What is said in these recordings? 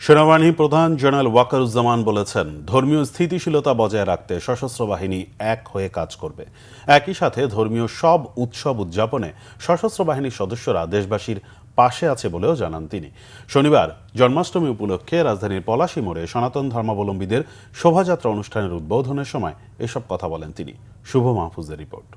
সেনাবাহিনী প্রধান জেনারেল ওয়াকারুজ্জামান বলেছেন, ধর্মীয় স্থিতিশীলতা বজায় রাখতে সশস্ত্র বাহিনী এক হয়ে কাজ করবে। একই সাথে ধর্মীয় সব উৎসব উদযাপনে সশস্ত্র বাহিনীর সদস্যরা দেশবাসীর পাশে আছে বলেও জানান তিনি। শনিবার জন্মাষ্টমী উপলক্ষে রাজধানীর পলাশী মোড়ে সনাতন ধর্মাবলম্বীদের শোভাযাত্রা অনুষ্ঠানের উদ্বোধনের সময় এসব কথা বলেন তিনি। শুভ মাহফুজের রিপোর্ট।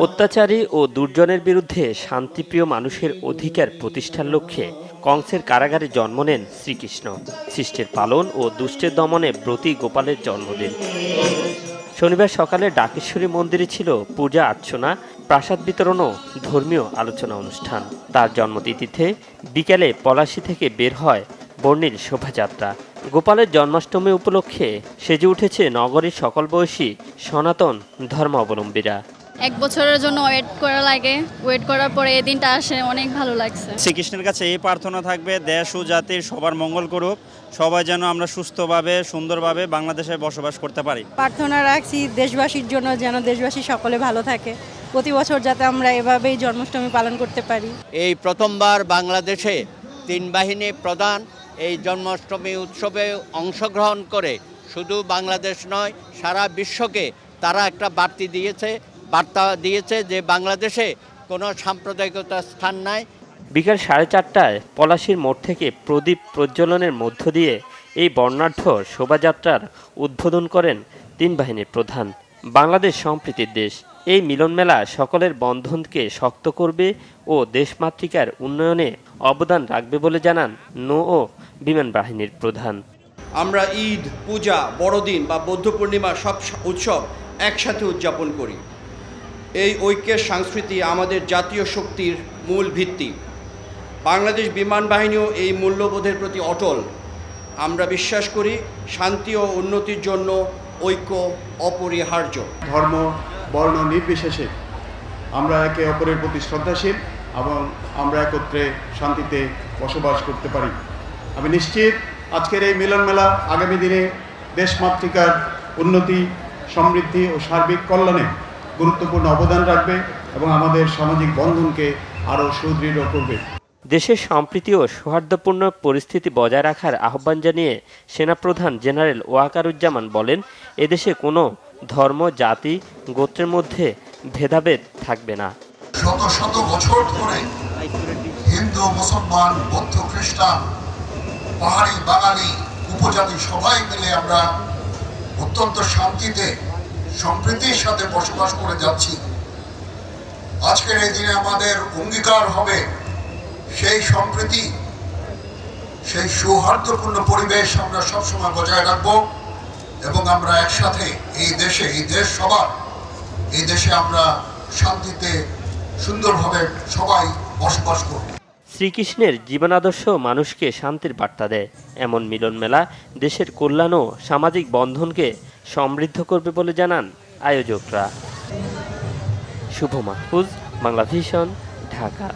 অত্যাচারী ও দুর্জনের বিরুদ্ধে শান্তিপ্রিয় মানুষের অধিকার প্রতিষ্ঠার লক্ষ্যে কংসের কারাগারে জন্ম নেন শ্রীকৃষ্ণ। সৃষ্টির পালন ও দুষ্টের দমনে ব্রতী গোপালের জন্মদিন। শনিবার সকালে ডাকেশ্বরী মন্দিরে ছিল পূজা অর্চনা, প্রসাদ বিতরণ ও ধর্মীয় আলোচনা অনুষ্ঠান। তার জন্মতিথিতে বিকেলে পলাশী থেকে বের হয় বর্ণিল শোভাযাত্রা। গোপালের জন্মাষ্টমী উপলক্ষে সেজে উঠেছে নগরীর সকল বয়সী সনাতন ধর্মাবলম্বীরা। এক বছরের জন্য ওয়েট করা লাগে, ওয়েট করার পরে এই দিনটা আসে, অনেক ভালো লাগছে। শ্রীকৃষ্ণের কাছে এই প্রার্থনা থাকবে, দেশ ও জাতির সবার মঙ্গল করুক, সবাই যেন আমরা সুস্থভাবে সুন্দরভাবে বাংলাদেশে বসবাস করতে পারি। প্রার্থনা রাখছি দেশবাসীর জন্য, যেন দেশবাসী সকলে ভালো থাকে, প্রতি বছর যাতে আমরা এভাবেই জন্মাষ্টমী পালন করতে পারি। এই প্রথমবার বাংলাদেশে 3 বাহিনী প্রধান এই জন্মাষ্টমী উৎসবে অংশগ্রহণ করে শুধু বাংলাদেশ নয়, সারা বিশ্বকে তারা একটা বার্তা দিয়েছে যে বাংলাদেশে কোনো সাম্প্রদায়িকতার স্থান নাই। বিকাল 4:30টায় পলাশীর মোড় থেকে প্রদীপ প্রজ্বলনের মধ্য দিয়ে এই বর্ণাঢ্য শোভাযাত্রার উদ্বোধন করেন 3 বাহিনীর প্রধান। বাংলাদেশ সম্প্রীতির দেশ, এই মিলন মেলা সকলের বন্ধনকে শক্ত করবে ও দেশমাতৃকার উন্নয়নে অবদান রাখবে বলে জানান নৌ বিমান বাহিনীর প্রধান। আমরা ঈদ, পূজা, বড়দিন বা বৌদ্ধ পূর্ণিমা সব উৎসব একসাথে উদযাপন করি। এই ঐক্যের সংস্কৃতি আমাদের জাতীয় শক্তির মূল ভিত্তি। বাংলাদেশ বিমান বাহিনীও এই মূল্যবোধের প্রতি অটল। আমরা বিশ্বাস করি শান্তি ও উন্নতির জন্য ঐক্য অপরিহার্য। ধর্ম, বর্ণ নির্বিশেষে আমরা একে অপরের প্রতি শ্রদ্ধাশীল এবং আমরা একত্রে শান্তিতে বসবাস করতে পারি। আমি নিশ্চিত আজকের এই মিলন মেলা আগামী দিনে দেশমাতৃকার উন্নতি, সমৃদ্ধি ও সার্বিক কল্যাণে গুরুত্বপূর্ণ অবদান রাখবে এবং আমাদের সামাজিক বন্ধনকে আরও সুদৃঢ় করবে। দেশের সম্প্রীতি ও সৌহার্দ্যপূর্ণ পরিস্থিতি বজায় রাখার আহ্বান জানিয়ে সেনাপ্রধান জেনারেল ওয়াকারুজ্জামান বলেন, এদেশে কোনো ধর্ম, জাতি, গোত্রের মধ্যে ভেদাভেদ থাকবে না। শত শত বছর ধরে হিন্দু, মুসলমান, বৌদ্ধ, খ্রিস্টান, পাহাড়ি, বাঙালি, উপজাতি সবাই মিলে আমরা অত্যন্ত শান্তিতে সম্প্রীতির সাথে বসবাস করে যাচ্ছি। আজকের এই দিনে আমাদের অঙ্গীকার হবে সেই সম্প্রীতি, সেই সৌহার্দ্যপূর্ণ পরিবেশ আমরা সবসময় বজায় রাখবো এবং আমরা একসাথে এই দেশ সবার, এই দেশে আমরা শান্তিতে সুন্দরভাবে সবাই বসবাস করব। শ্রীকৃষ্ণের জীবনাদর্শ মানুষকে শান্তির বার্তা দেয়। এমন মিলন মেলা দেশের কল্যাণ ও সামাজিক বন্ধনকে সমৃদ্ধ করবে বলে জানান আয়োজকরা। শুভ মাহফুজ, বাংলা ভিশন, ঢাকা।